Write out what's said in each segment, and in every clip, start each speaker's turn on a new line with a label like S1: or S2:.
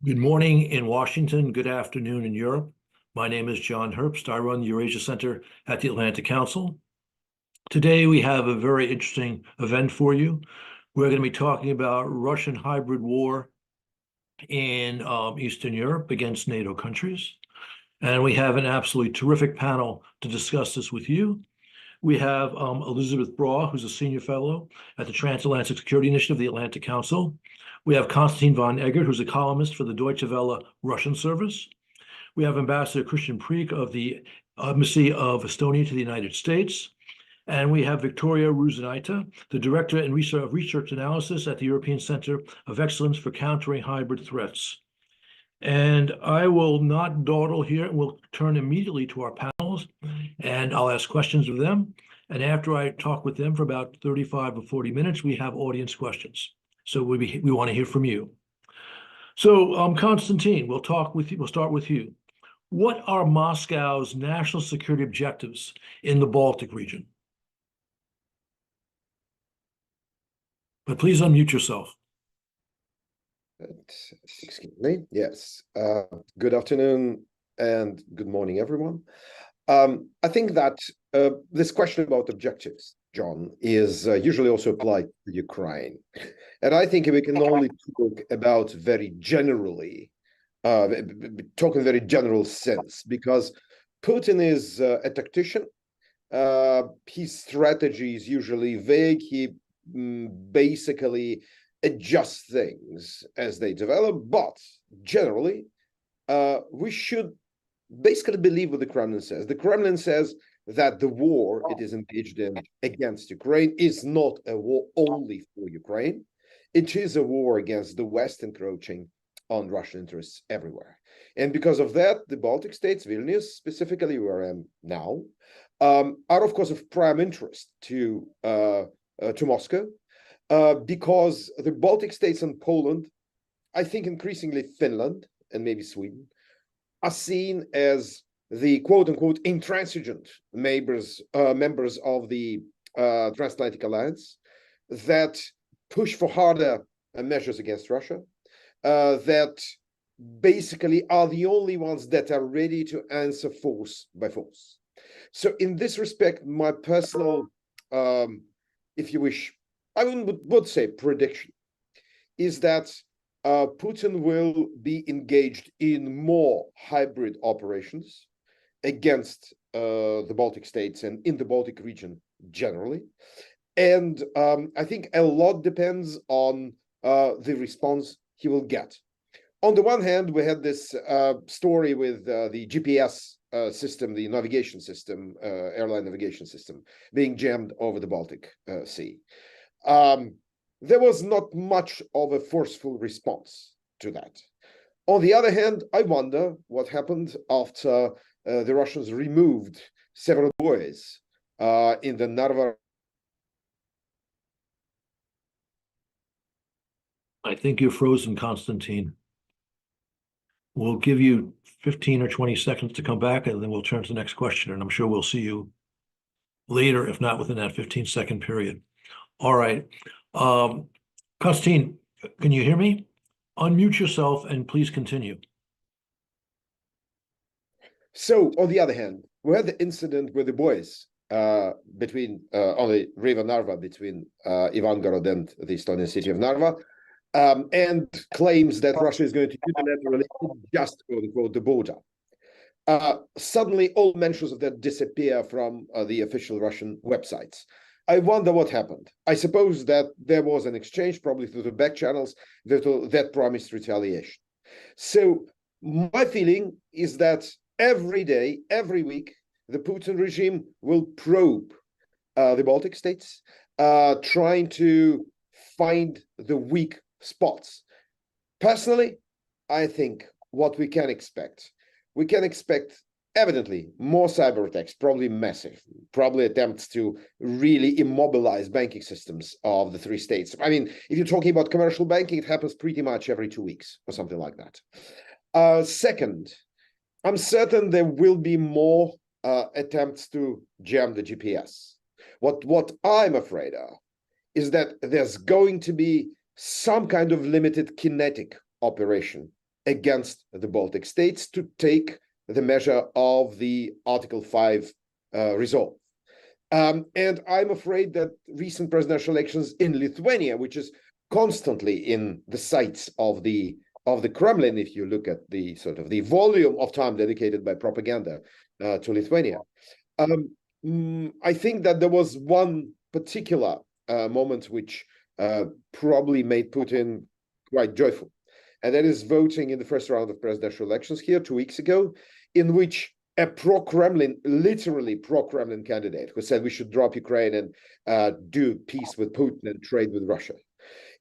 S1: Good morning in Washington, good afternoon in Europe. My name is John Herbst. I run the Eurasia Center at the Atlantic Council. Today, we have a very interesting event for you. We're going to be talking about Russian hybrid war in Eastern Europe against NATO countries. And we have an absolutely terrific panel to discuss this with you. We have Elizabeth Braw, who's a senior fellow at the Transatlantic Security Initiative of the Atlantic Council. We have Konstantin von Eggert, who's a columnist for the Deutsche Welle Russian service. We have Ambassador Christian Preek of the Embassy of Estonia to the United States. And we have Victoria Ruzenaita, the Director of Research Analysis at the European Center of Excellence for Countering Hybrid Threats. And I will not dawdle here, and we'll turn immediately to our panels, and I'll ask questions of them. And after I talk with them for about 35 or 40 minutes, we have audience questions. So we want to hear from you. So, Konstantin, we'll start with you. What are Moscow's national security objectives in the Baltic region? But please unmute yourself.
S2: Excuse me. Yes. Good afternoon and good morning, everyone. I think that this question about objectives, John, is usually also applied to Ukraine. And I think we can only talk about very generally, talk in very general sense, because Putin is a tactician. His strategy is usually vague. He basically adjust things as they develop, but generally, we should basically believe what the Kremlin says. The Kremlin says that the war it is engaged in against Ukraine is not a war only for Ukraine. It is a war against the West encroaching on Russian interests everywhere. And because of that, the Baltic states, Vilnius specifically, where I am now, are of course of prime interest to Moscow. Because the Baltic states and Poland, I think increasingly Finland and maybe Sweden, are seen as the quote-unquote intransigent members of the Transatlantic Alliance that push for harder measures against Russia, that basically are the only ones that are ready to answer force by force. So in this respect, my personal, if you wish, I would say prediction is that Putin will be engaged in more hybrid operations against the Baltic states and in the Baltic region generally. And I think a lot depends on the response he will get. On the one hand, we had this story with the GPS system, the navigation system, airline navigation system, being jammed over the Baltic Sea. There was not much of a forceful response to that. On the other hand, I wonder what happened after the Russians removed several buoys in the Narva.
S1: I think you're frozen, Konstantin. We'll give you 15 or 20 seconds to come back, and then we'll turn to the next question, and I'm sure we'll see you later, if not within that 15-second period. All right. Konstantin, can you hear me? Unmute yourself and please continue.
S2: So, on the other hand, we had the incident with the buoys between on the river Narva between Ivangorod and the Estonian city of Narva, and claims that Russia is going to unilaterally adjust, quote unquote, the border. Suddenly, all mentions of that disappear from the official Russian websites. I wonder what happened. I suppose that there was an exchange, probably through the back channels, that promised retaliation. So my feeling is that every day, every week, the Putin regime will probe the Baltic states, trying to find the weak spots. Personally, I think what we can expect evidently more cyber attacks, probably massive, probably attempts to really immobilize banking systems of the three states. I mean, if you're talking about commercial banking, it happens pretty much every 2 weeks or something like that. Second, I'm certain there will be more attempts to jam the GPS. What I'm afraid of is that there's going to be some kind of limited kinetic operation against the Baltic states to take the measure of the Article 5 resolve. And I'm afraid that recent presidential elections in Lithuania, which is constantly in the sights of the Kremlin, if you look at the sort of the volume of time dedicated by propaganda to Lithuania, I think that there was one particular moment which probably made Putin quite joyful, and that is voting in the first round of presidential elections here 2 weeks ago, in which a pro-Kremlin, literally pro-Kremlin candidate who said we should drop Ukraine and do peace with Putin and trade with Russia,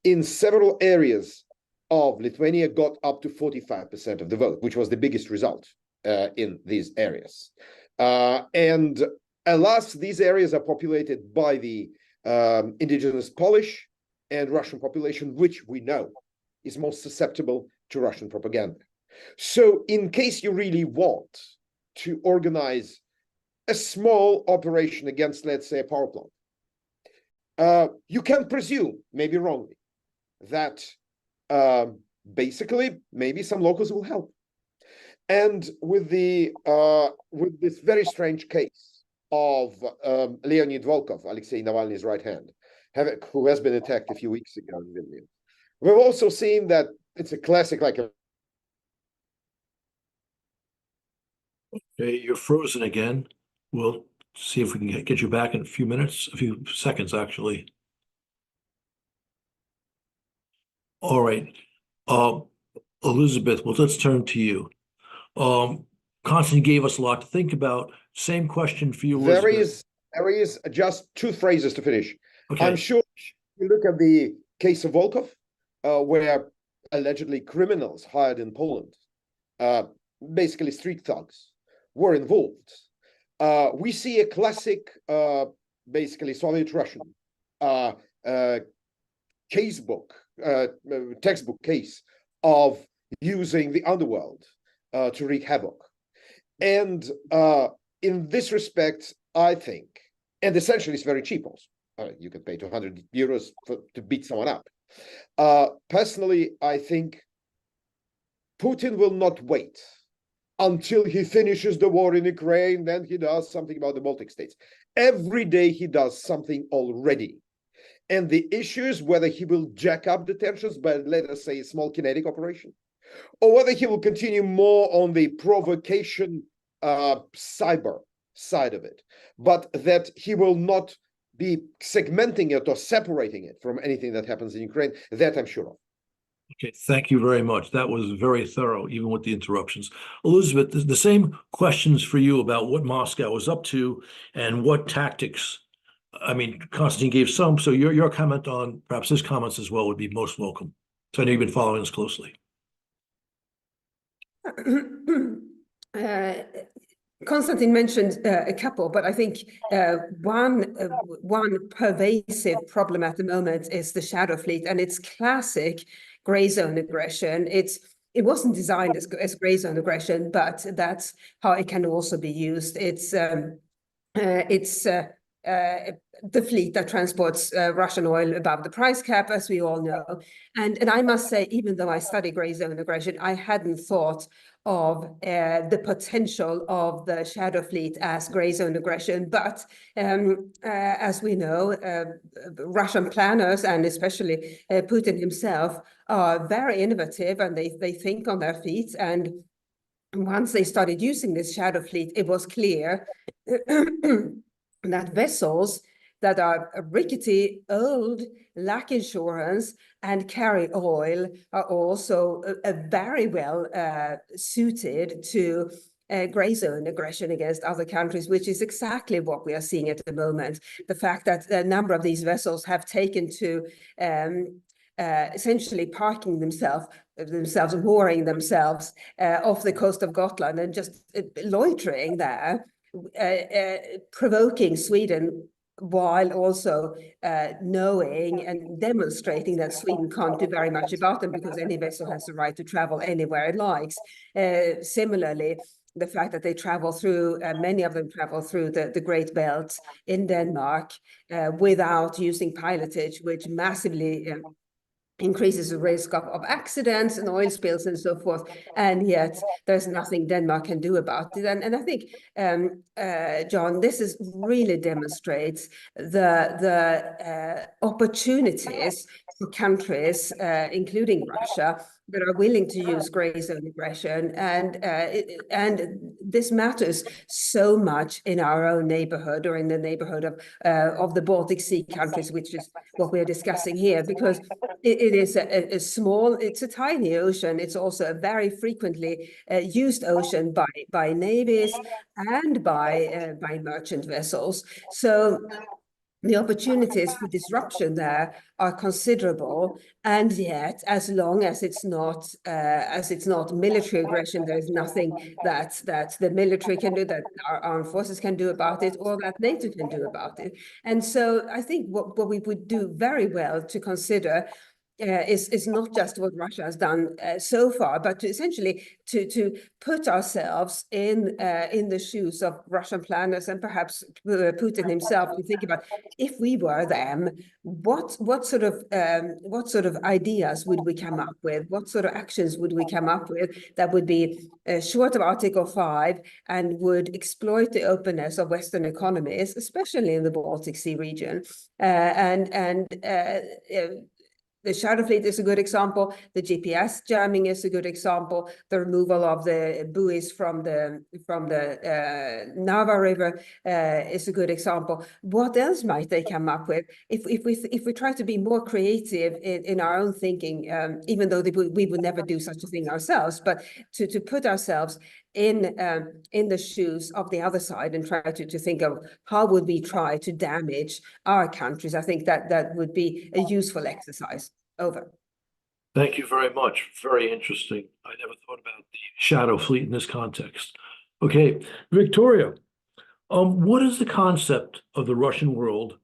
S2: in several areas of Lithuania got up to 45% of the vote, which was the biggest result in these areas. And alas, these areas are populated by the indigenous Polish and Russian population, which we know is most susceptible to Russian propaganda. So in case you really want to organize a small operation against, let's say, a power plant, you can presume, maybe wrongly, that basically maybe some locals will help. And with this very strange case of Leonid Volkov, Alexei Navalny's right hand, who has been attacked a few weeks ago in Vilnius, we've also seen that it's a classic, like a
S1: Okay, you're frozen again. We'll see if we can get you back in a few minutes, a few seconds, actually. All right. Elizabeth, well, let's turn to you. Constantine gave us a lot to think about. Same question for you, Elizabeth.
S2: There is just two phrases to finish.
S1: Okay.
S2: I'm sure you look at the case of Volkov, where allegedly criminals hired in Poland, basically street thugs, were involved. We see a classic, basically Soviet-Russian textbook case of using the underworld to wreak havoc. And in this respect, I think, and essentially it's very cheap also. You can pay 200 euros to beat someone up. Personally, I think Putin will not wait until he finishes the war in Ukraine, then he does something about the Baltic states. Every day he does something already. And the issue is whether he will jack up the tensions by, let us say, a small kinetic operation, or whether he will continue more on the provocation cyber side of it, but that he will not be segmenting it or separating it from anything that happens in Ukraine. That I'm sure of.
S1: Okay, thank you very much. That was very thorough, even with the interruptions. Elizabeth, the same questions for you about what Moscow was up to and what tactics. I mean, Constantine gave some, so your comment on perhaps his comments as well would be most welcome. So I know you've been following this closely.
S3: Constantine mentioned a couple, but I think one pervasive problem at the moment is the shadow fleet and its classic gray zone aggression. It wasn't designed as gray zone aggression, but that's how it can also be used. It's the fleet that transports Russian oil above the price cap, as we all know. And I must say, even though I study gray zone aggression, I hadn't thought of the potential of the shadow fleet as gray zone aggression. But as we know, Russian planners, and especially Putin himself, are very innovative, and they think on their feet. And once they started using this shadow fleet, it was clear that vessels that are rickety, old, lack insurance, and carry oil are also very well suited to gray zone aggression against other countries, which is exactly what we are seeing at the moment. The fact that a number of these vessels have taken to essentially parking themselves, mooring themselves off the coast of Gotland and just loitering there, provoking Sweden, while also knowing and demonstrating that Sweden can't do very much about them because any vessel has the right to travel anywhere it likes. Similarly, the fact that they travel through, many of them travel through the Great Belt in Denmark without using pilotage, which massively increases the risk of accidents and oil spills and so forth, and yet there's nothing Denmark can do about it. And I think, John, this really demonstrates the opportunities for countries, including Russia, that are willing to use gray zone aggression, and this matters so much in our own neighborhood, or in the neighborhood of the Baltic Sea countries, which is what we're discussing here, because it is it's a tiny ocean. It's also a very frequently used ocean by navies and by merchant vessels. So the opportunities for disruption there are considerable, and yet, as long as it's not military aggression, there is nothing that the military can do, that our armed forces can do about it, or that NATO can do about it. And so, I think what we would do very well to consider is not just what Russia has done so far, but to essentially to put ourselves in the shoes of Russian planners, and perhaps Putin himself, to think about, if we were them, what sort of ideas would we come up with? What sort of actions would we come up with that would be short of Article 5 and would exploit the openness of Western economies, especially in the Baltic Sea region, the Shadow Fleet is a good example. The GPS jamming is a good example. The removal of the buoys from the Narva River is a good example. What else might they come up with? If we try to be more creative in our own thinking, even though we would never do such a thing ourselves, but to put ourselves in the shoes of the other side and try to think of how would we try to damage our countries, I think that would be a useful exercise. Over.
S1: Thank you very much. Very interesting. I never thought about the shadow fleet in this context. Okay, Victoria, what is the concept of the Russian world,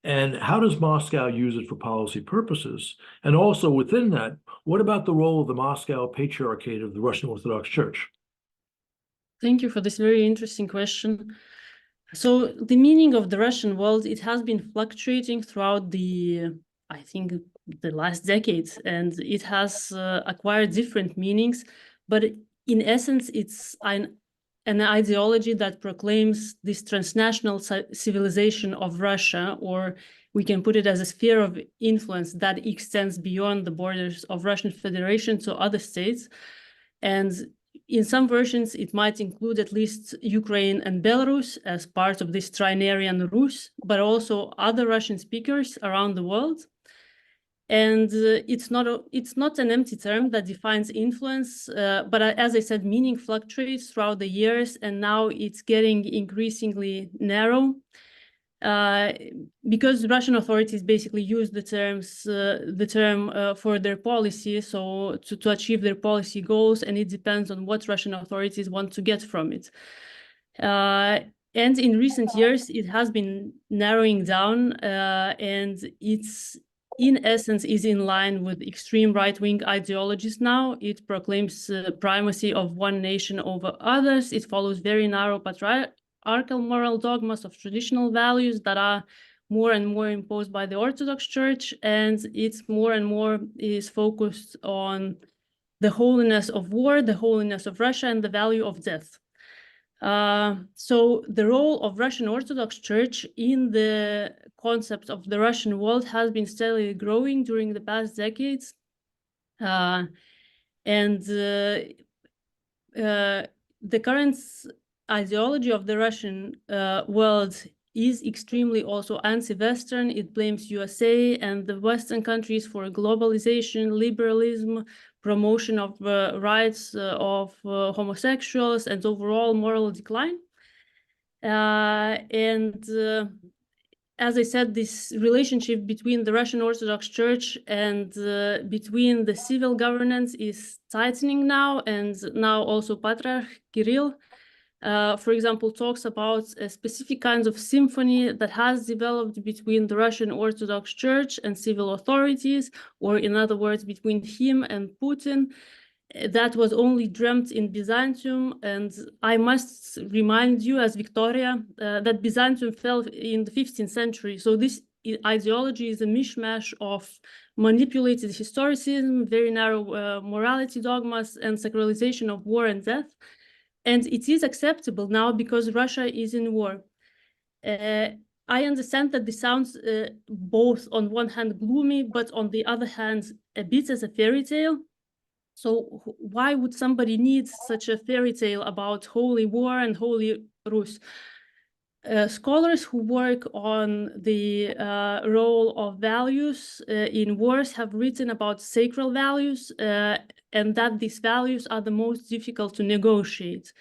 S1: and how does Moscow use it for policy purposes? And also within that, what about the role of the Moscow Patriarchate of the Russian Orthodox Church?
S4: Thank you for this very interesting question. So the meaning of the Russian world, it has been fluctuating throughout I think, the last decades, and it has acquired different meanings, but in essence, it's an ideology that proclaims this transnational civilization of Russia, or we can put it as a sphere of influence that extends beyond the borders of Russian Federation to other states. And in some versions, it might include at least Ukraine and Belarus as part of this trinarian Rus, but also other Russian speakers around the world. And it's not an empty term that defines influence, but as I said, meaning fluctuates throughout the years, and now it's getting increasingly narrow because Russian authorities basically use the term for their policy, so to achieve their policy goals, and it depends on what Russian authorities want to get from it. And in recent years, it has been narrowing down, and it's in essence is in line with extreme right-wing ideologies now. It proclaims primacy of one nation over others. It follows very narrow patriarchal moral dogmas of traditional values that are more and more imposed by the Orthodox Church, and it's more and more is focused on the holiness of war, the holiness of Russia, and the value of death. So the role of Russian Orthodox Church in the concept of the Russian world has been steadily growing during the past decades. And the current ideology of the Russian world is extremely also anti-Western. It blames USA and the Western countries for globalization, liberalism, promotion of rights of homosexuals, and overall moral decline. As I said, this relationship between the Russian Orthodox Church and between the civil governance is tightening now, and now also Patriarch Kirill, for example, talks about specific kinds of symphony that has developed between the Russian Orthodox Church and civil authorities, or in other words, between him and Putin, that was only dreamt in Byzantium. And I must remind you, as Victoria, that Byzantium fell in the 15th century. So this ideology is a mishmash of manipulated historicism, very narrow morality dogmas, and sacralization of war and death. And it is acceptable now because Russia is in war. I understand that this sounds both on one hand gloomy, but on the other hand, a bit as a fairy tale. So why would somebody need such a fairy tale about holy war and holy Rus? Scholars who work on the role of values in wars have written about sacral values and that these values are the most difficult to negotiate.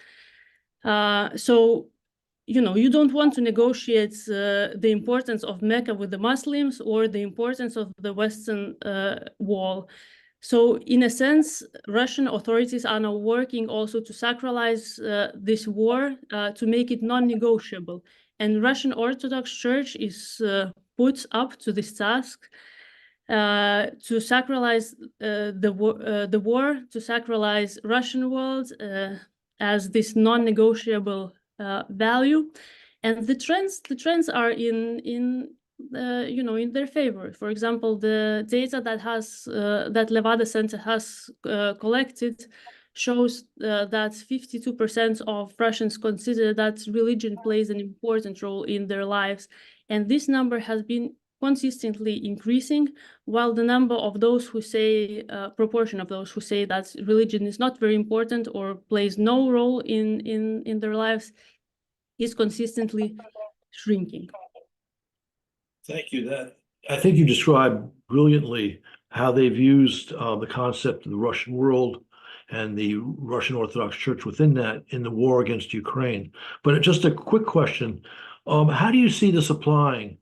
S4: So, you know, you don't want to negotiate the importance of Mecca with the Muslims or the importance of the Western Wall. So in a sense, Russian authorities are now working also to sacralize this war to make it non-negotiable. And Russian Orthodox Church is put up to this task to sacralize the war, to sacralize Russian world as this non-negotiable value. And the trends are in their favor. For example, the data that Levada Center has collected shows that 52% of Russians consider that religion plays an important role in their lives, and this number has been consistently increasing, while the number of those who say, proportion of those who say that religion is not very important or plays no role in their lives is consistently shrinking.
S1: Thank you. I think you described brilliantly how they've used the concept of the Russian world and the Russian Orthodox Church within that in the war against Ukraine. But just a quick question, how do you see this applying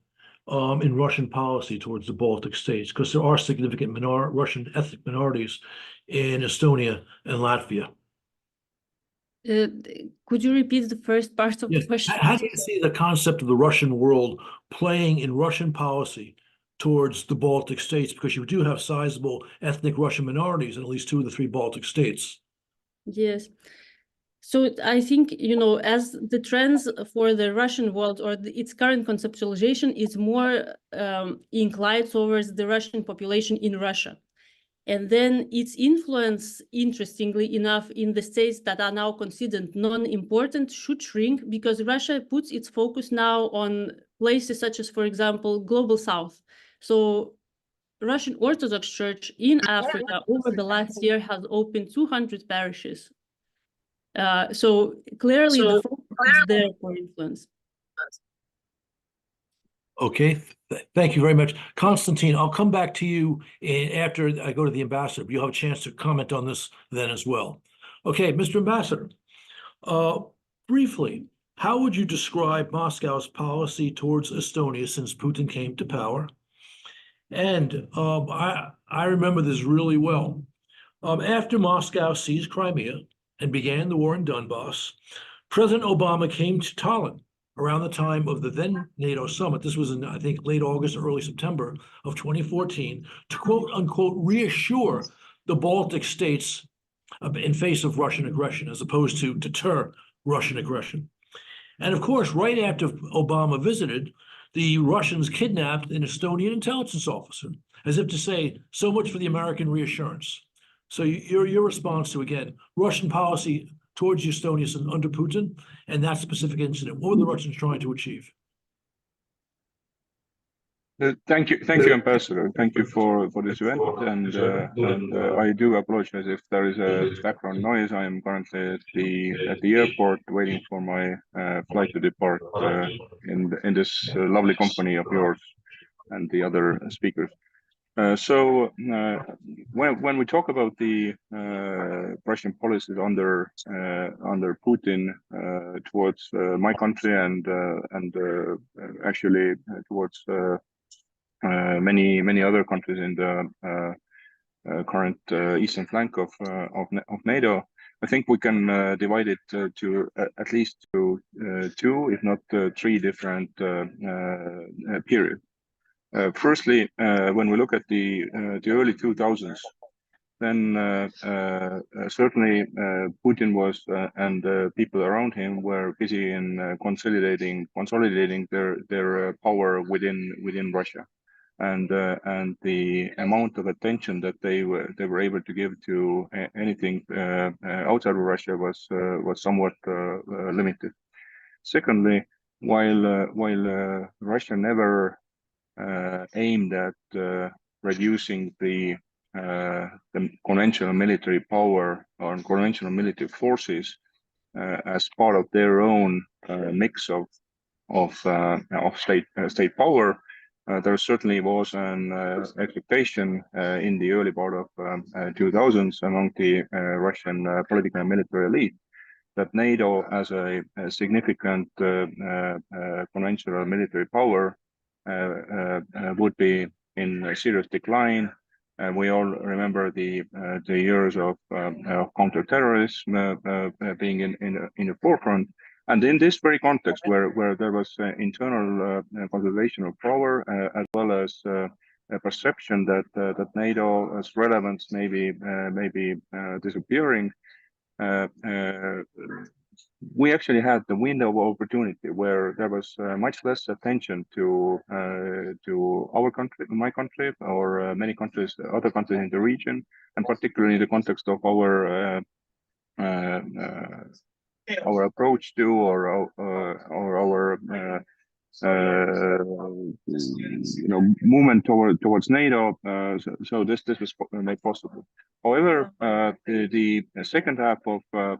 S1: in Russian policy towards the Baltic states? Because there are significant Russian ethnic minorities in Estonia and Latvia.
S4: Could you repeat the first part of the question?
S1: How do you see the concept of the Russian world playing in Russian policy towards the Baltic states? Because you do have sizable ethnic Russian minorities in at least 2 of the 3 Baltic states.
S4: Yes. So I think, you know, as the trends for the Russian world or its current conceptualization is more inclined towards the Russian population in Russia. And then its influence, interestingly enough, in the states that are now considered non-important should shrink because Russia puts its focus now on places such as, for example, Global South. So Russian Orthodox Church in Africa over the last year has opened 200 parishes. So clearly the focus is there for influence.
S1: Okay, thank you very much. Konstantin, I'll come back to you after I go to the ambassador. You'll have a chance to comment on this then as well. Okay, Mr. Ambassador, briefly, how would you describe Moscow's policy towards Estonia since Putin came to power? And I remember this really well. After Moscow seized Crimea and began the war in Donbass, President Obama came to Tallinn around the time of the then NATO summit. This was in, I think, late August, early September of 2014, to quote unquote reassure the Baltic states in face of Russian aggression, as opposed to deter Russian aggression. And of course, right after Obama visited, the Russians kidnapped an Estonian intelligence officer, as if to say, so much for the American reassurance. So your response to, again, Russian policy towards Estonia under Putin and that specific incident, what were the Russians trying to achieve?
S5: Thank you, Ambassador. Thank you for this event, and I do apologize if there is a background noise. I am currently at the airport waiting for my flight to depart in this lovely company of yours and the other speakers. So when we talk about the Russian policies under Putin towards my country and actually towards many other countries in the current eastern flank of NATO, I think we can divide it to at least two, if not 3 different periods. Firstly, when we look at the early 2000s, then certainly Putin was and people around him were busy in consolidating their power within Russia, and the amount of attention that they were able to give to anything outside of Russia was somewhat limited. Secondly, while Russia never aimed at reducing the conventional military power or conventional military forces as part of their own mix of state power. There certainly was an expectation in the early part of 2000s among the Russian political and military elite that NATO, as a significant conventional military power, would be in a serious decline. We all remember the years of counterterrorism being in the forefront, and in this very context, where there was internal consolidation of power, as well as a perception that NATO's relevance may be disappearing. We actually had the window of opportunity where there was much less attention to our country, my country, or many countries, other countries in the region, and particularly in the context of our approach to or our movement towards NATO. So this was made possible. However, the second half of the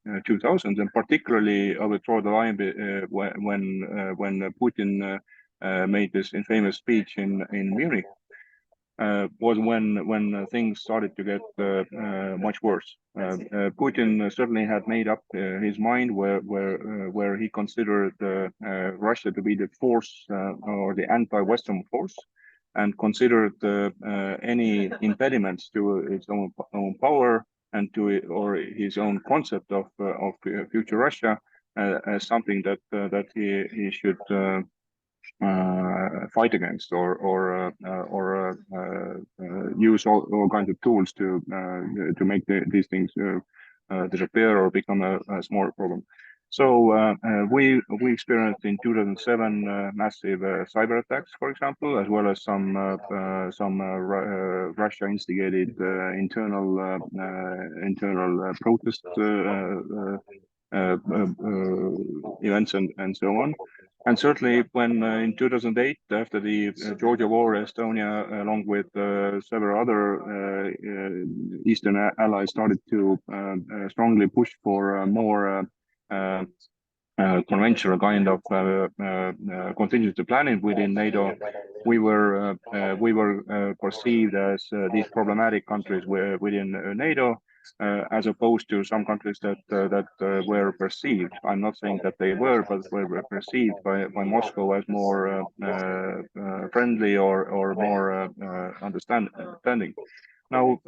S5: 2000s, and particularly I would draw the line when Putin made this infamous speech in Munich, was when things started to get much worse. Putin certainly had made up his mind where he considered Russia to be the force or the anti-Western force, and considered any impediments to its own power and or his own concept of future Russia as something that he should fight against or use all kinds of tools to make these things disappear or become a smaller problem. So we experienced in 2007 massive cyber attacks, for example, as well as some Russia instigated internal protest events and so on. And certainly when in 2008, after the Georgia war, Estonia, along with several other Eastern allies, started to strongly push for more conventional kind of contingency planning within NATO, we were perceived as these problematic countries within NATO, as opposed to some countries that were perceived. I'm not saying that they were, but were perceived by Moscow as more friendly or more understanding. Now,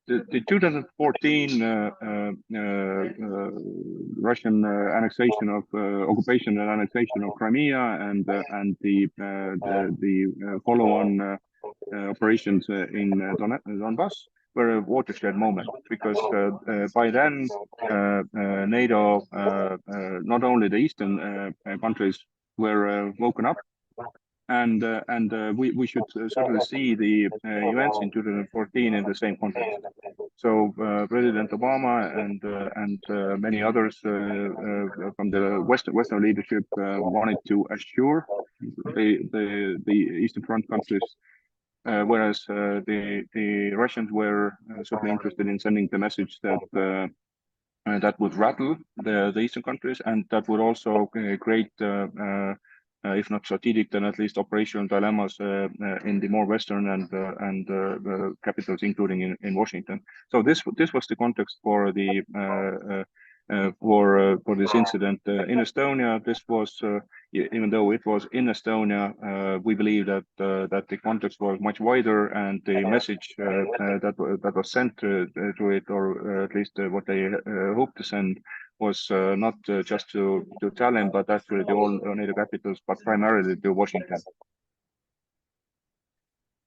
S5: the 2014 Russian annexation of occupation and annexation of Crimea and the follow-on operations in Donbass were a watershed moment, because by then NATO, not only the eastern countries, were woken up, and we should certainly see the events in 2014 in the same context. So President Obama and many others from the Western leadership wanted to assure the Eastern Front countries, whereas the Russians were certainly interested in sending the message that that would rattle the Eastern countries, and that would also create if not strategic, then at least operational dilemmas in the more Western and capitals, including in Washington. So this was the context for the for this incident in Estonia. This was, even though it was in Estonia, we believe that the context was much wider, and the message that was sent to it, or at least what they hoped to send, was not just to Tallinn, but actually to all NATO capitals, but primarily to Washington.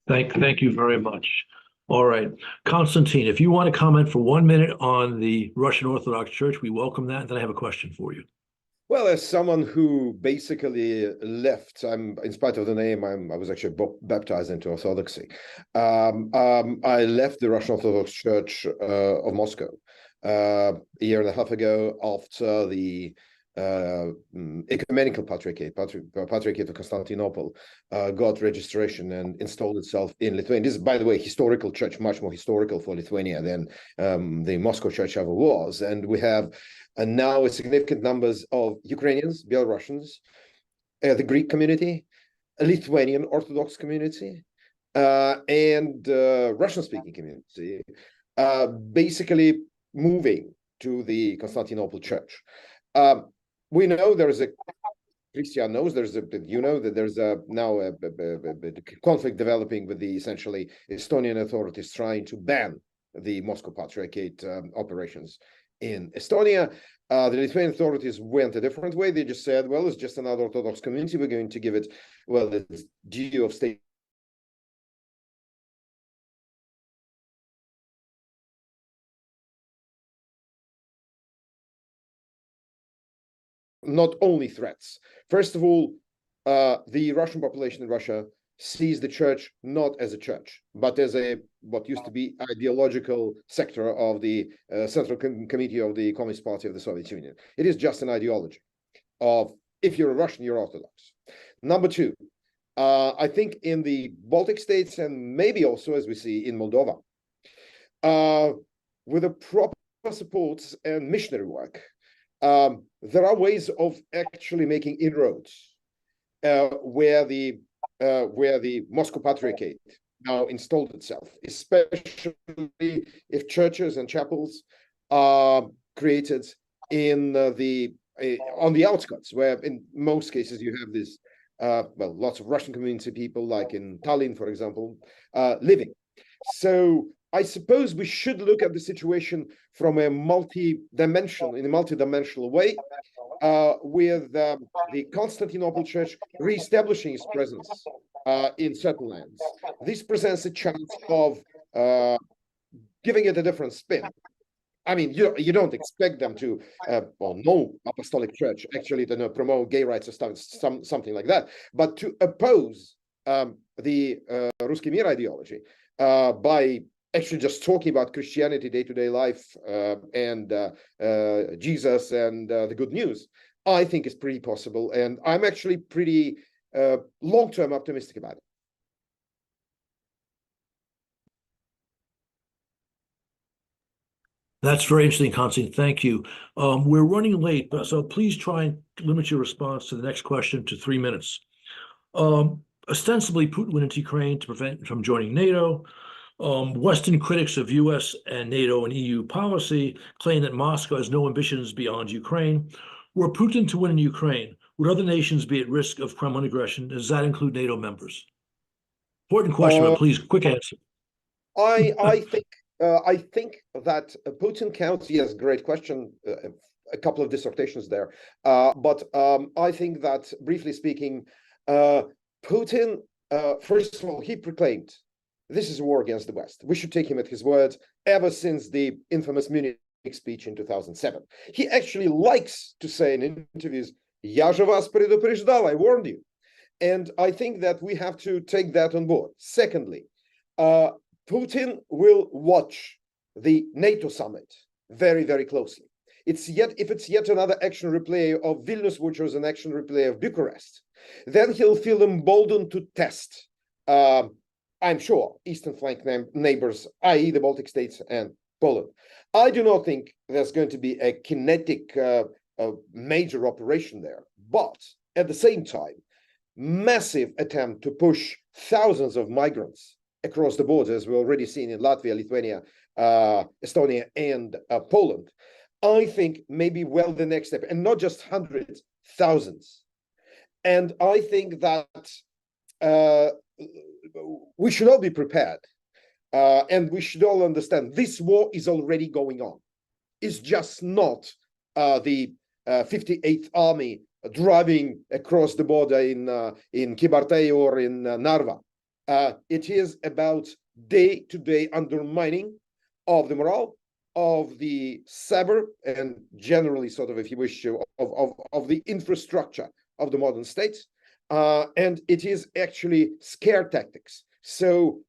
S1: Thank you very much. All right. Konstantin, if you want to comment for 1 minute on the Russian Orthodox Church, we welcome that. And then I have a question for you.
S2: Well, as someone who basically left, in spite of the name, I was actually baptized into Orthodoxy. I left the Russian Orthodox Church of Moscow a year and a half ago after the ecumenical patriarchate of Constantinople got registration and installed itself in Lithuania. This is, by the way, historical church, much more historical for Lithuania than the Moscow church ever was. And we have now a significant numbers of Ukrainians, Belarusians, the Greek community, a Lithuanian Orthodox community, and Russian-speaking community, basically moving to the Constantinople church. We know there is Christian knows that there's now a conflict developing with the essentially Estonian authorities trying to ban the Moscow Patriarchate operations in Estonia. The Lithuanian authorities went a different way. They just said, well, it's just another Orthodox community. We're going to give it, well, it's due of state. Not only threats. First of all, the Russian population in Russia sees the church not as a church, but as what used to be ideological sector of the Central Committee of the Communist Party of the Soviet Union. It is just an ideology of, if you're a Russian, you're Orthodox. Number two, I think in the Baltic states and maybe also, as we see, in Moldova, with the proper support and missionary work, there are ways of actually making inroads where the Moscow Patriarchate now installed itself, especially if churches and chapels are created in on the outskirts, where in most cases you have this well, lots of Russian community people, like in Tallinn, for example, living. So I suppose we should look at the situation from a multi-dimensional way, with the Constantinople Church reestablishing its presence in certain lands. This presents a chance of giving it a different spin. I mean, you don't expect them to, well, no apostolic church actually to promote gay rights or something like that, but to oppose the Ruski Mir ideology by actually just talking about Christianity, day-to-day life, and Jesus and the good news, I think is pretty possible. And I'm actually pretty long-term optimistic about it.
S1: That's very interesting, Konstantin. Thank you. We're running late, so please try and limit your response to the next question to 3 minutes. Ostensibly, Putin went into Ukraine to prevent him from joining NATO. Western critics of US and NATO and EU policy claim that Moscow has no ambitions beyond Ukraine. Were Putin to win in Ukraine, would other nations be at risk of Kremlin aggression? Does that include NATO members? Important question, but please, quick answer.
S2: I think that Putin counts. Yes, great question. A couple of dissertations there, but I think that, briefly speaking, Putin, first of all, he proclaimed this is a war against the West. We should take him at his word. Ever since the infamous Munich speech in 2007, he actually likes to say in interviews, "Я же вас предупреждал, I warned you." And I think that we have to take that on board. Secondly, Putin will watch the NATO summit very, very closely. If it's yet another action replay of Vilnius, which was an action replay of Bucharest, then he'll feel emboldened to test, I'm sure, eastern flank neighbors, i.e. the Baltic states and Poland. I do not think there's going to be a kinetic major operation there, but at the same time, massive attempt to push thousands of migrants across the border, as we've already seen in Latvia, Lithuania, Estonia, and Poland. I think maybe the next step, and not just hundreds, thousands. And I think that we should all be prepared, and we should all understand this war is already going on. It's just not the 58th Army driving across the border in Kybartai or in Narva. It is about day-to-day undermining of the morale, of the cyber, and generally sort of, if you wish to, of the infrastructure of the modern states. And it is actually scare tactics. So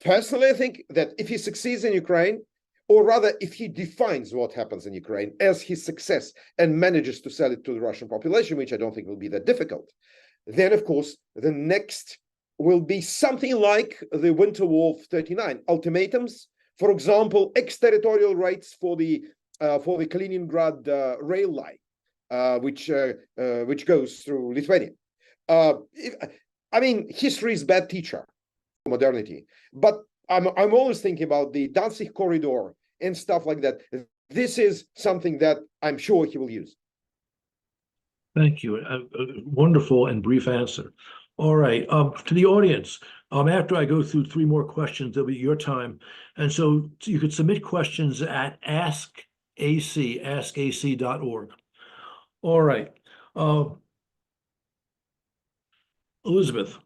S2: personally, I think that if he succeeds in Ukraine, or rather if he defines what happens in Ukraine as his success and manages to sell it to the Russian population, which I don't think will be that difficult, then of course the next will be something like the Winter War of 39, ultimatums. For example, exterritorial rights for the Kaliningrad rail line, which goes through Lithuania. I mean, history is a bad teacher for modernity, but I'm always thinking about the Danzig corridor and stuff like that. This is something that I'm sure he will use.
S1: Thank you. A wonderful and brief answer. All right. To the audience, after I go through 3 more questions, there'll be your time. And so you could submit questions at askac.org. All right. Elizabeth,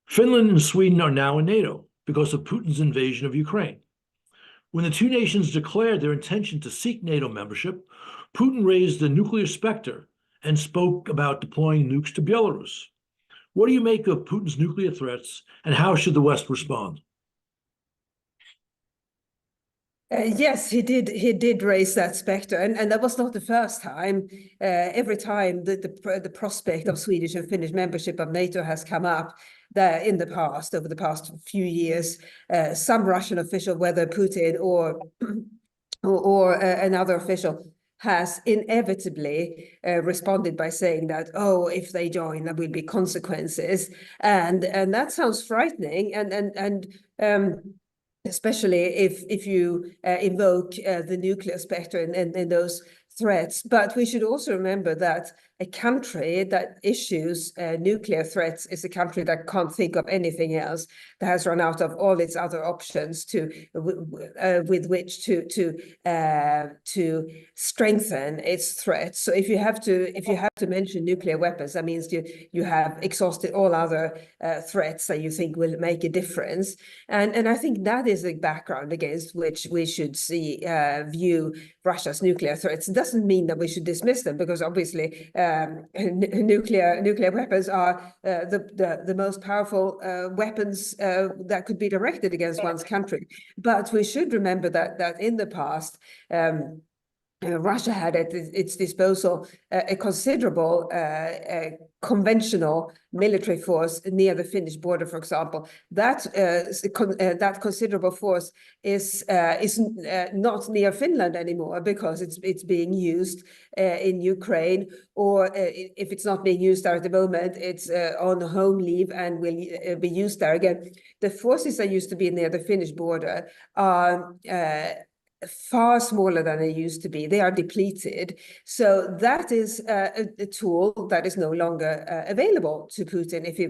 S1: Finland and Sweden are now in NATO because of Putin's invasion of Ukraine. When the 2 nations declared their intention to seek NATO membership, Putin raised the nuclear specter and spoke about deploying nukes to Belarus. What do you make of Putin's nuclear threats, and how should the West respond?
S3: Yes, he did. He did raise that specter, and that was not the first time. Every time the prospect of Swedish and Finnish membership of NATO has come up, that in the past, over the past few years, some Russian official, whether Putin or another official, has inevitably responded by saying that, oh, if they join, there will be consequences, and that sounds frightening, and especially if you invoke the nuclear specter and those threats. But we should also remember that a country that issues nuclear threats is a country that can't think of anything else, that has run out of all its other options with which to strengthen its threats. So if you have to mention nuclear weapons, that means you have exhausted all other threats that you think will make a difference. And I think that is the background against which we should view Russia's nuclear threats. It doesn't mean that we should dismiss them, because obviously nuclear weapons are the most powerful weapons that could be directed against one's country. But we should remember that in the past, Russia had at its disposal a considerable conventional military force near the Finnish border, for example. That considerable force is not near Finland anymore, because it's being used in Ukraine, or if it's not being used there at the moment, it's on home leave and will be used there again. The forces that used to be near the Finnish border are far smaller than they used to be. They are depleted. So that is a tool that is no longer available to Putin if he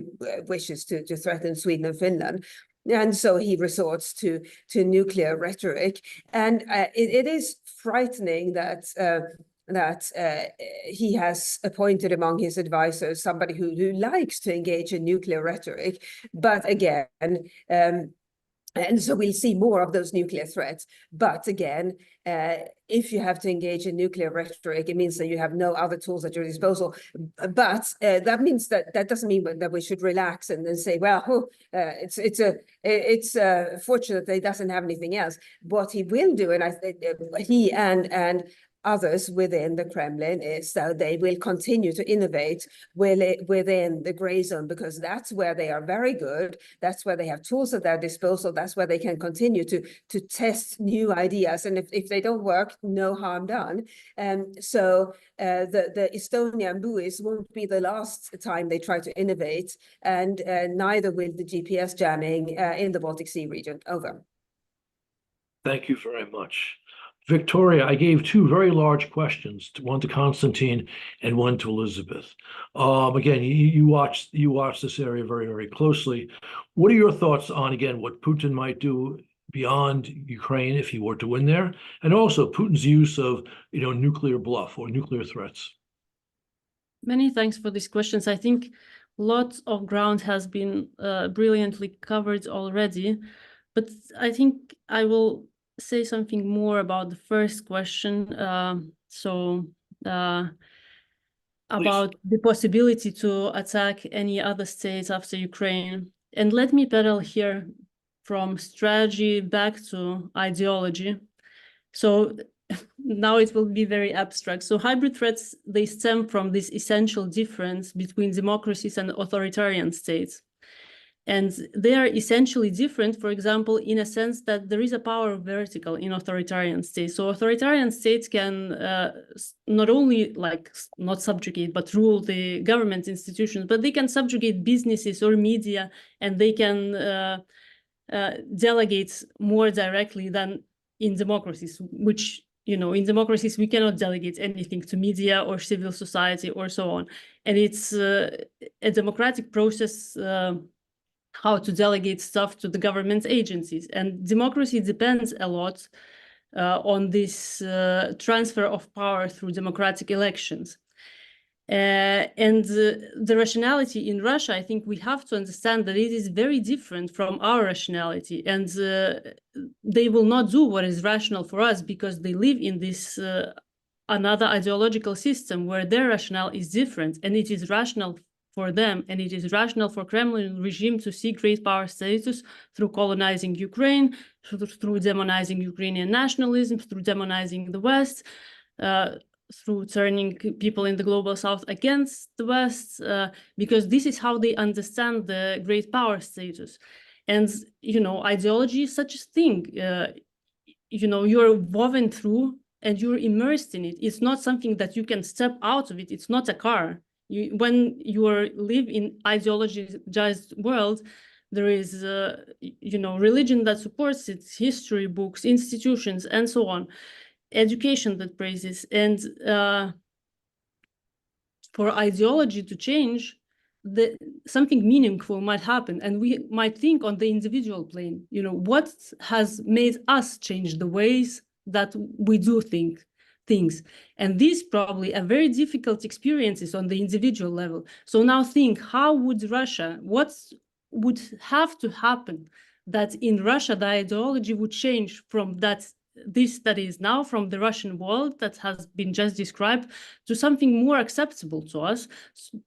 S3: wishes to threaten Sweden and Finland. And so he resorts to nuclear rhetoric. And it is frightening that he has appointed among his advisors somebody who likes to engage in nuclear rhetoric. But again, and so we'll see more of those nuclear threats. But again, if you have to engage in nuclear rhetoric, it means that you have no other tools at your disposal. But that means that doesn't mean that we should relax and then say, well, it's fortunate that he doesn't have anything else. What he will do, and I think he and others within the Kremlin, is that they will continue to innovate within the gray zone, because that's where they are very good. That's where they have tools at their disposal. That's where they can continue to test new ideas. And if they don't work, no harm done. So the Estonian buoys won't be the last time they try to innovate, and neither will the GPS jamming in the Baltic Sea region. Over.
S1: Thank you very much. Victoria, I gave 2 very large questions, one to Konstantin and one to Elizabeth. Again, you watch this area very, very closely. What are your thoughts on, again, what Putin might do beyond Ukraine if he were to win there, and also Putin's use of nuclear bluff or nuclear threats?
S4: Many thanks for these questions. I think lots of ground has been brilliantly covered already. But I think I will say something more about the first question. About the possibility to attack any other states after Ukraine. And let me pedal here from strategy back to ideology. So now it will be very abstract. So hybrid threats, they stem from this essential difference between democracies and authoritarian states. And they are essentially different, for example, in a sense that there is a power vertical in authoritarian states. So authoritarian states can not only not subjugate, but rule the government institutions, but they can subjugate businesses or media, and they can delegate more directly than in democracies, which, in democracies, we cannot delegate anything to media or civil society or so on. And it's a democratic process how to delegate stuff to the government agencies. And democracy depends a lot on this transfer of power through democratic elections. And the rationality in Russia, I think we have to understand that it is very different from our rationality. And they will not do what is rational for us because they live in this another ideological system where their rationale is different, and it is rational for them, and it is rational for Kremlin regime to see great power status through colonizing Ukraine, through demonizing Ukrainian nationalism, through demonizing the West, through turning people in the global South against the West, because this is how they understand the great power status. And, ideology is such a thing. You're woven through and you're immersed in it. It's not something that you can step out of it. It's not a car. When you live in ideologized world, there is, religion that supports it, history books, institutions, and so on, education that praises. And for ideology to change, something meaningful might happen, and we might think on the individual plane. What has made us change the ways that we do things, and these probably are very difficult experiences on the individual level. So now think, how would Russia, what would have to happen that in Russia the ideology would change from this that is now, from the Russian world that has been just described, to something more acceptable to us,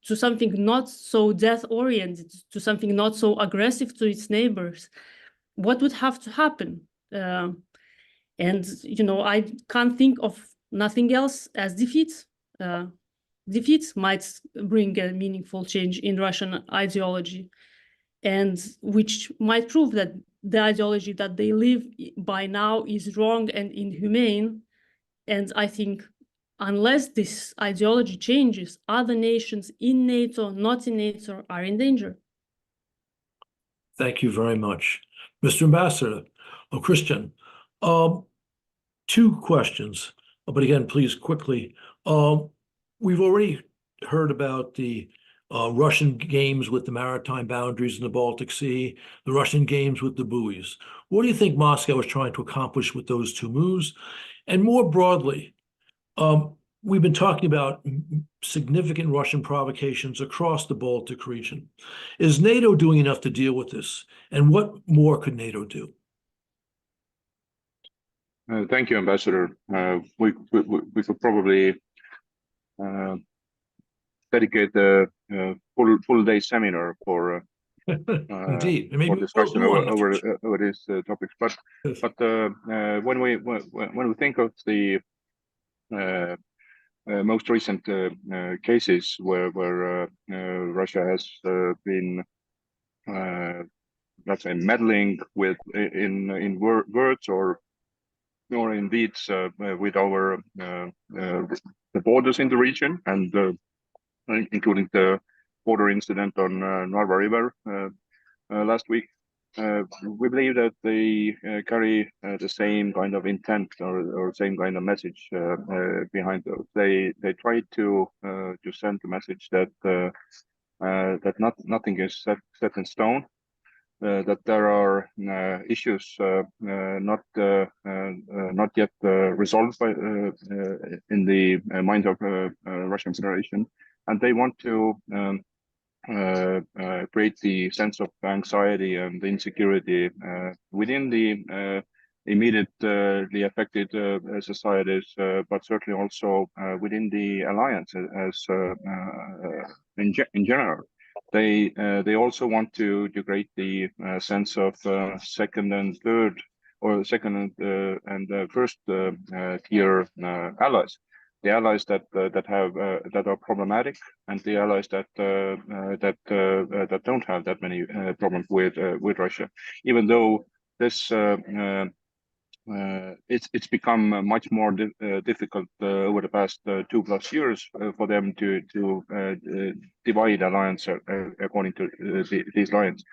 S4: to something not so death-oriented, to something not so aggressive to its neighbors? What would have to happen? And, I can't think of nothing else as defeat. Defeat might bring a meaningful change in Russian ideology, and which might prove that the ideology that they live by now is wrong and inhumane. And I think unless this ideology changes, other nations in NATO, not in NATO, are in danger.
S1: Thank you very much. Mr. Ambassador, Christian, two questions, but again, please quickly. We've already heard about the Russian games with the maritime boundaries in the Baltic Sea, the Russian games with the buoys. What do you think Moscow is trying to accomplish with those two moves? And more broadly, we've been talking about significant Russian provocations across the Baltic region. Is NATO doing enough to deal with this? And what more could NATO do?
S5: Thank you, Ambassador. We could probably dedicate the full day seminar for
S1: Indeed, and maybe
S5: for discussion over these topics. But
S1: Yes.
S5: when we think of the most recent cases where Russia has been, let's say, meddling with in words or in deeds with our the borders in the region, and including the border incident on Narva River last week, we believe that they carry the same kind of intent or same kind of message behind those. They try to send the message that that nothing is set in stone, that there are issues not yet resolved by, in the mind of Russian Federation, and they want to create the sense of anxiety and insecurity within the immediately affected societies, but certainly also within the alliance as in general. They also want to create the sense of second and third, or second and first tier allies. The allies that are problematic, and the allies that don't have that many problems with Russia. Even though this it's become much more difficult over the past 2+ years for them to divide alliance according to these lines.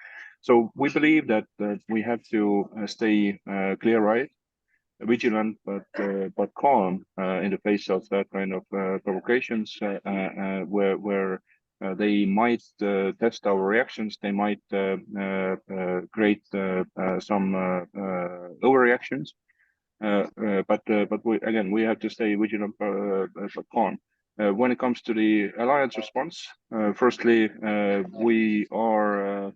S5: So we believe that we have to stay clear-eyed, vigilant, but calm in the face of that kind of provocations, where they might test our reactions. They might create some overreactions. But we have to stay vigilant, but calm. When it comes to the alliance response, firstly, we are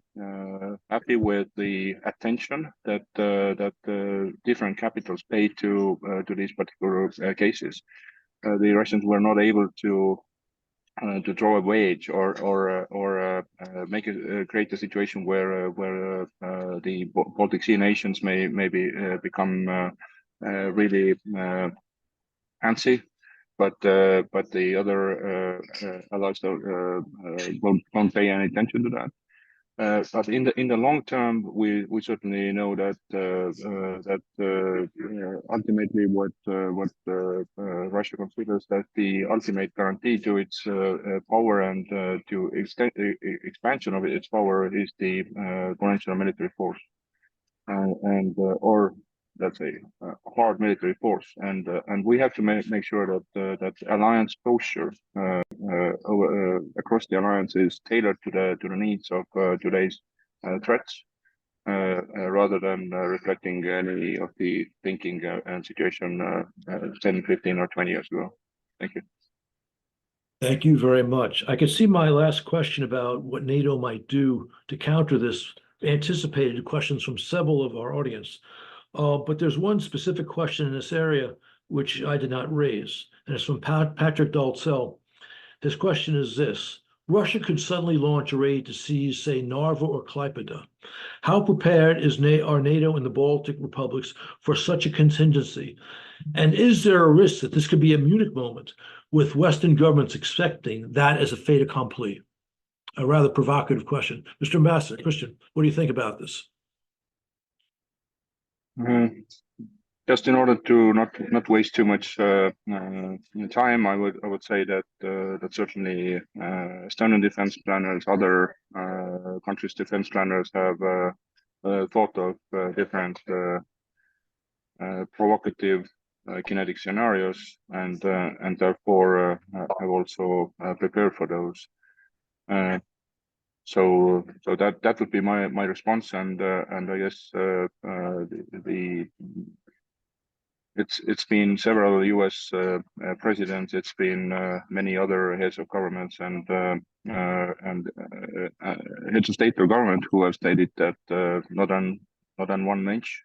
S5: happy with the attention that different capitals pay to these particular cases. The Russians were not able to draw a wedge or create a situation where the Baltic Sea nations may become really antsy, but the other allies won't pay any attention to that. But in the long term, we certainly know that ultimately what Russia considers that the ultimate guarantee to its power and to expansion of its power is the conventional military force, or let's say hard military force, and we have to make sure that alliance posture across the alliance is tailored to the needs of today's threats, rather than reflecting any of the thinking and situation 10, 15, or 20 years ago. Thank you.
S1: Thank you very much. I can see my last question about what NATO might do to counter this anticipated questions from several of our audience. But there's one specific question in this area which I did not raise, and it's from Patrick Dalzell. His question is this: Russia could suddenly launch a raid to seize, say, Narva or Klaipeda. How prepared are NATO and the Baltic republics for such a contingency? And is there a risk that this could be a Munich moment, with Western governments expecting that as a fait accompli? A rather provocative question. Mr. Ambassador, Christian, what do you think about this?
S5: Just in order to not waste too much time, I would say that certainly Estonian defense planners, other countries' defense planners have thought of different provocative kinetic scenarios, and therefore have also prepared for those. So that would be my response, and I guess it's been several U.S. presidents, it's been many other heads of governments and heads of state or government who have stated that not on one inch,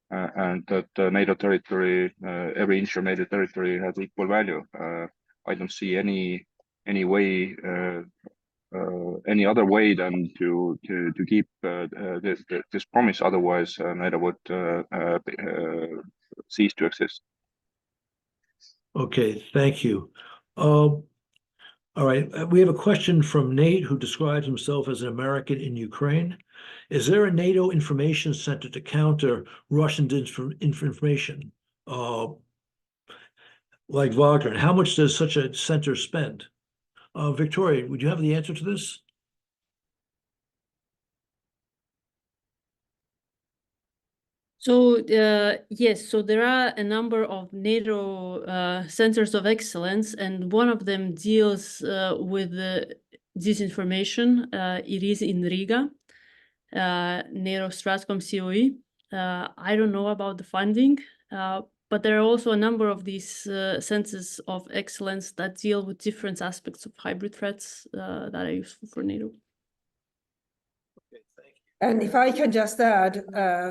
S5: and that NATO territory, every inch of NATO territory has equal value. I don't see any way. Any other way than to keep this promise. Otherwise, NATO would cease to exist.
S1: Okay, thank you. All right, we have a question from Nate, who describes himself as an American in Ukraine. Is there a NATO information center to counter Russian disinformation, like Wagner? And how much does such a center spend? Victoria, would you have the answer to this?
S4: So yes, so there are a number of NATO centers of excellence, and one of them deals with disinformation. It is in Riga, NATO Stratcom COE. I don't know about the funding, But there are also a number of these centers of excellence that deal with different aspects of hybrid threats that are useful for NATO.
S3: And if I can just add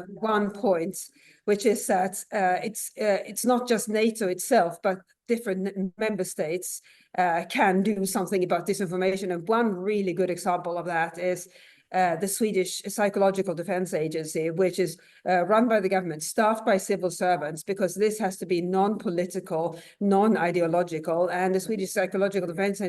S3: one point, which is that it's not just NATO itself, but different member states can do something about disinformation. And one really good example of that is the Swedish Psychological Defense Agency, which is run by the government, staffed by civil servants, because this has to be non-political, non-ideological. And the Swedish Psychological Defense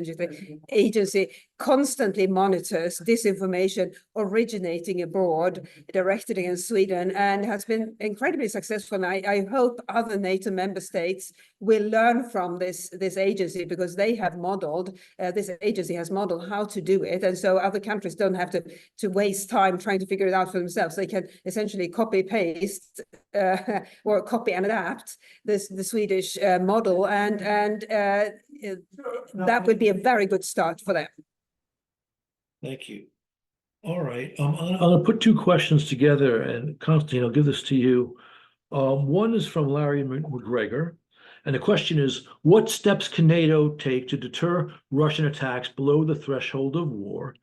S3: Agency constantly monitors disinformation originating abroad, directed against Sweden, and has been incredibly successful. And I hope other NATO member states will learn from this agency, because they have modeled, this agency has modeled how to do it. And so other countries don't have to waste time trying to figure it out for themselves. They can essentially copy paste or copy and adapt the Swedish model, and that would be a very good start for them.
S1: Thank you. All right, I'm gonna put two questions together, and Constantine, I'll give this to you. One is from Larry McGregor, and the question is, what steps can NATO take to deter Russian attacks below the threshold of war?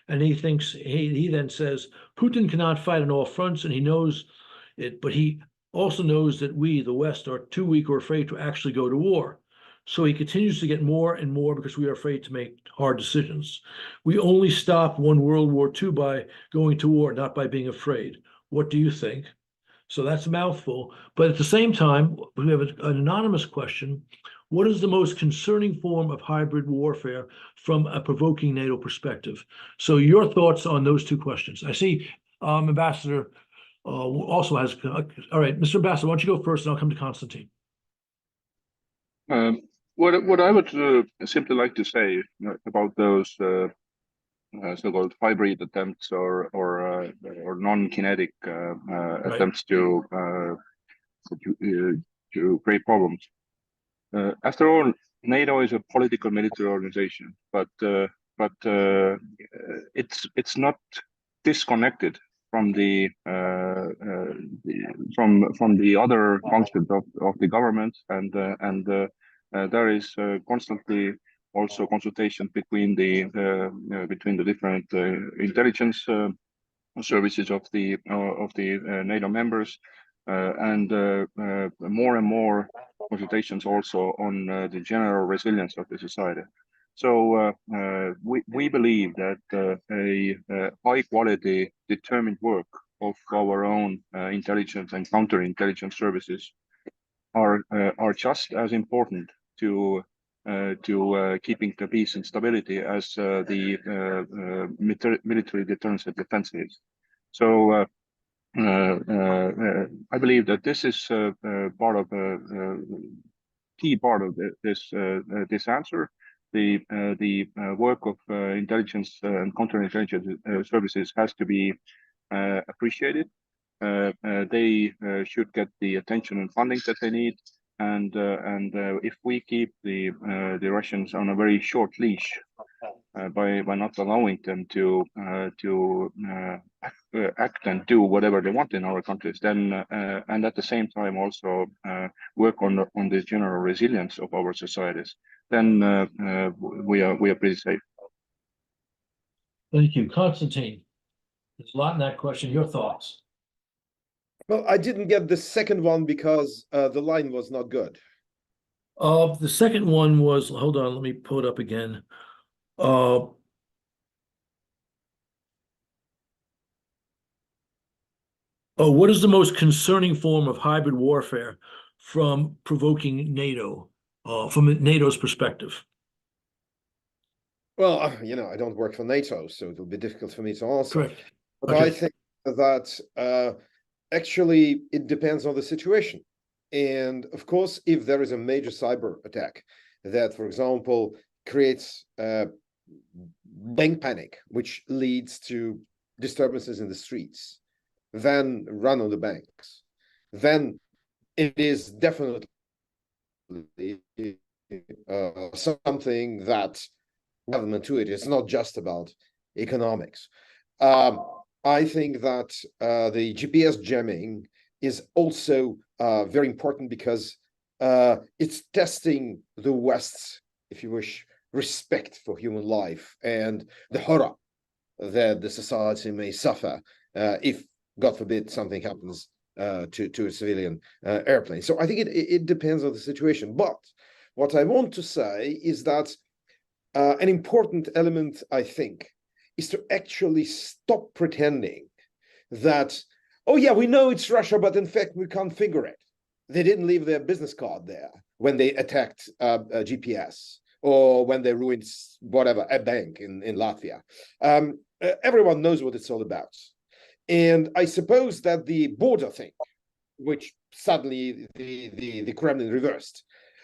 S1: And he then says, Putin cannot fight on all fronts, and he knows it, but he also knows that we, the West, are too weak or afraid to actually go to war. So he continues to get more and more because we are afraid to make hard decisions. We only stop one World War II by going to war, not by being afraid. What do you think? So that's a mouthful. But at the same time, we have an anonymous question. What is the most concerning form of hybrid warfare from a provoking NATO perspective? So your thoughts on those two questions. I see Ambassador also has, all right, Mr. Ambassador, why don't you go first and I'll come to Constantine.
S5: What I would simply like to say about those so-called hybrid attempts or non-kinetic attempts to create problems. After all, NATO is a political military organization, but it's not disconnected from the other functions of the government, and there is constantly also consultation between the different intelligence services of the NATO members, and more and more consultations also on the general resilience of the society. So we believe that a high quality determined work of our own intelligence and counterintelligence services are just as important to keeping the peace and stability as the military deterrence and defense is. So I believe that this is part of key part of this answer. The work of intelligence and counterintelligence services has to be appreciated. They should get the attention and funding that they need. And if we keep the Russians on a very short leash by not allowing them to act and do whatever they want in our countries, then and at the same time also work on the general resilience of our societies, then we are pretty safe.
S1: Thank you, Constantine. There's a lot in that question. Your thoughts?
S2: Well, I didn't get the second one because the line was not good.
S1: The second one was, hold on, let me pull it up again. What is the most concerning form of hybrid warfare from provoking NATO, from NATO's perspective?
S2: Well, I don't work for NATO, so it'll be difficult for me to answer.
S1: Correct.
S2: But
S1: Okay.
S2: I think that actually it depends on the situation. And of course, if there is a major cyber attack that, for example, creates bank panic, which leads to disturbances in the streets, then run on the banks, then it is definitely something that government to it. It's not just about economics. I think that the GPS jamming is also very important because it's testing the West's, if you wish, respect for human life and the horror that the society may suffer if, God forbid, something happens to a civilian airplane. So I think it depends on the situation. But what I want to say is that an important element, I think, is to actually stop pretending that, oh yeah, we know it's Russia, but in fact we can't figure it. They didn't leave their business card there when they attacked GPS or when they ruined whatever, a bank in Latvia. Everyone knows what it's all about. And I suppose that the border thing, which suddenly the Kremlin reversed,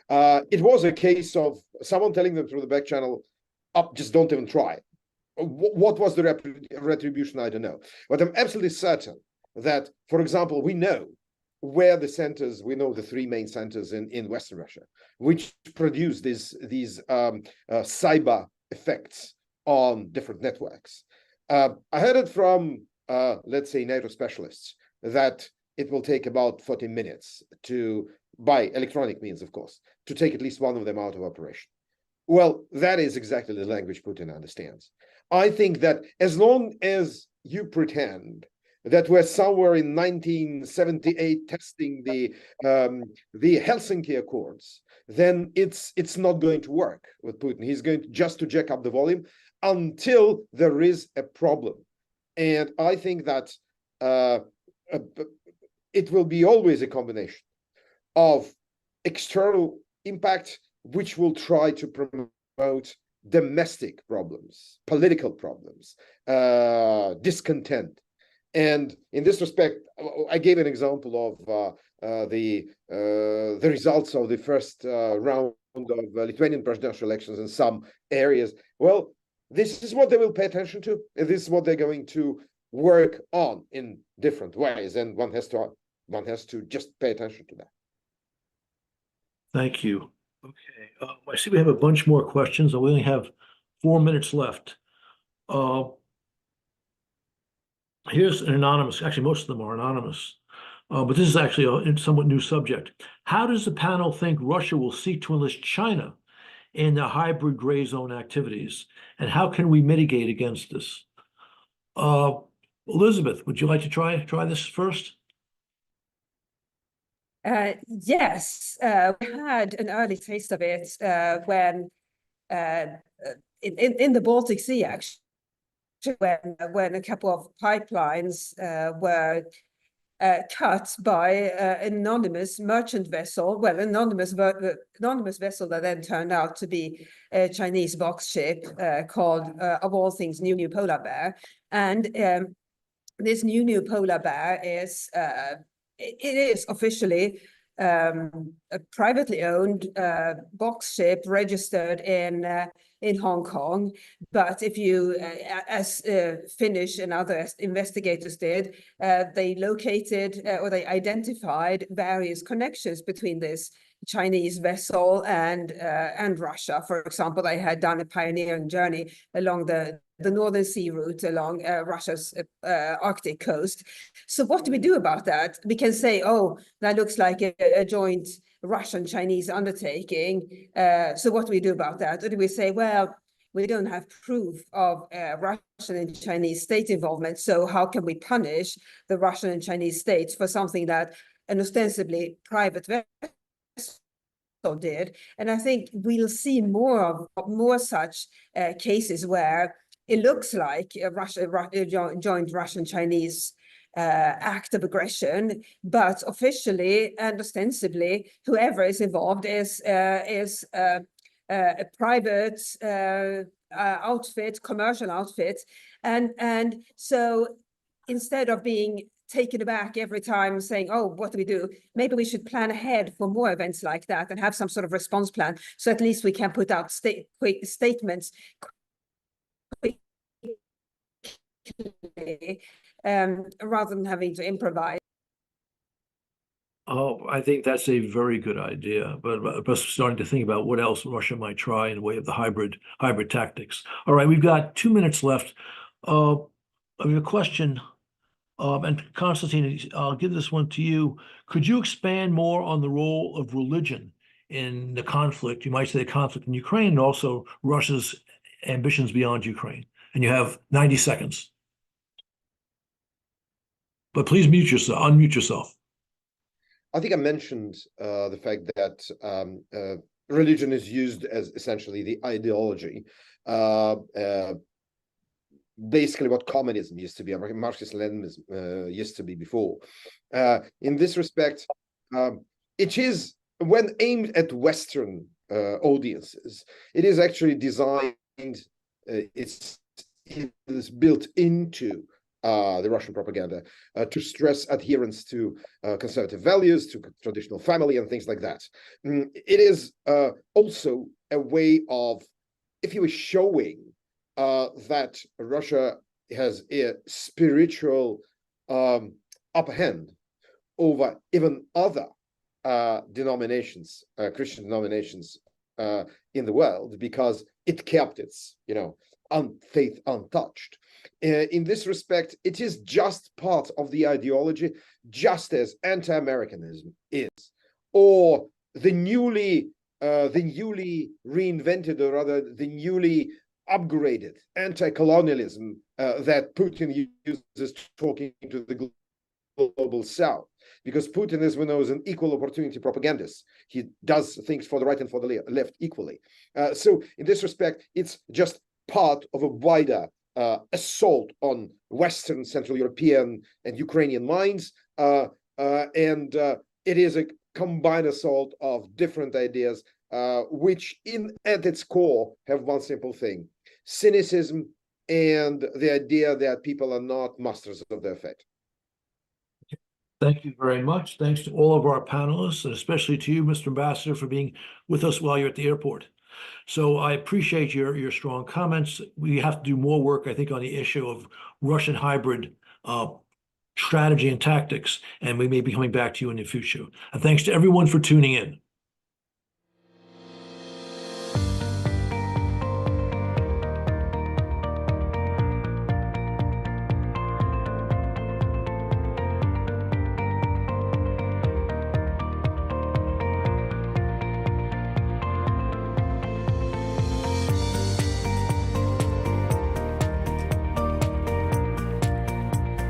S2: it was a case of someone telling them through the back channel, up, just don't even try. What was the retribution? I don't know. But I'm absolutely certain that, for example, we know where the centers, we know the three main centers in Western Russia, which produce these cyber effects on different networks. I heard it from, let's say, NATO specialists, that it will take about 40 minutes to, by electronic means, of course, to take at least one of them out of operation. Well, that is exactly the language Putin understands. I think that as long as you pretend that we're somewhere in 1978 testing the Helsinki Accords, then it's not going to work with Putin. He's going just to jack up the volume until there is a problem. And I think that it will be always a combination of external impact, which will try to promote domestic problems, political problems, discontent. And in this respect, I gave an example of the results of the first round of Lithuanian presidential elections in some areas. Well, this is what they will pay attention to, and this is what they're going to work on in different ways. And one has to just pay attention to that.
S1: Thank you. Okay, I see we have a bunch more questions, and we only have 4 minutes left. Here's an anonymous, actually most of them are anonymous, but this is actually a somewhat new subject. How does the panel think Russia will seek to enlist China in the hybrid gray zone activities, and how can we mitigate against this? Elizabeth, would you like to try this first?
S3: Yes, we had an early taste of it when in the Baltic Sea, actually, when a couple of pipelines were cut by an anonymous merchant vessel, well, anonymous vessel that then turned out to be a Chinese box ship called, of all things, New Polar Bear. And this New Polar Bear is it is officially a privately owned box ship registered in Hong Kong. But if you, as Finnish and other investigators did, they located or they identified various connections between this Chinese vessel and Russia. For example, they had done a pioneering journey along the Northern Sea route along Russia's Arctic coast. So what do we do about that? We can say, oh, that looks like a joint Russian-Chinese undertaking. So what do we do about that? Or do we say, well, we don't have proof of Russian and Chinese state involvement, so how can we punish the Russian and Chinese states for something that an ostensibly private vessel did? And I think we'll see more such cases where it looks like a joint Russian-Chinese act of aggression, but officially and ostensibly, whoever is involved is a private outfit, commercial outfit, and so instead of being taken aback every time saying, oh, what do we do? Maybe we should plan ahead for more events like that and have some sort of response plan, so at least we can put out quick statements quickly, rather than having to improvise.
S1: Oh, I think that's a very good idea, but starting to think about what else Russia might try in the way of the hybrid tactics. All right, we've got 2 minutes left. I have a question And Constantine, I'll give this one to you. Could you expand more on the role of religion in the conflict? You might say the conflict in Ukraine and also Russia's ambitions beyond Ukraine. And you have 90 seconds. But please unmute yourself.
S2: I think I mentioned the fact that religion is used as essentially the ideology, basically what communism used to be, Marxist-Leninism used to be before. In this respect, it is, when aimed at Western audiences, it is actually designed, it is built into the Russian propaganda to stress adherence to conservative values, to traditional family and things like that. It is also a way of, if you were showing that Russia has a spiritual upper hand over even other denominations, Christian denominations in the world, because it kept its, faith untouched. In this respect, it is just part of the ideology, just as anti-Americanism is, or the newly reinvented, or rather the newly upgraded anti-colonialism that Putin uses talking to the global South. Because Putin, as we know, is an equal opportunity propagandist. He does things for the right and for the left equally. So in this respect, it's just part of a wider assault on Western, Central European, and Ukrainian minds. And it is a combined assault of different ideas, which at its core have one simple thing: cynicism and the idea that people are not masters of their fate.
S1: Thank you very much. Thanks to all of our panelists, and especially to you, Mr. Ambassador, for being with us while you're at the airport. So I appreciate your strong comments. We have to do more work, I think, on the issue of Russian hybrid strategy and tactics, and we may be coming back to you in the future. And thanks to everyone for tuning in.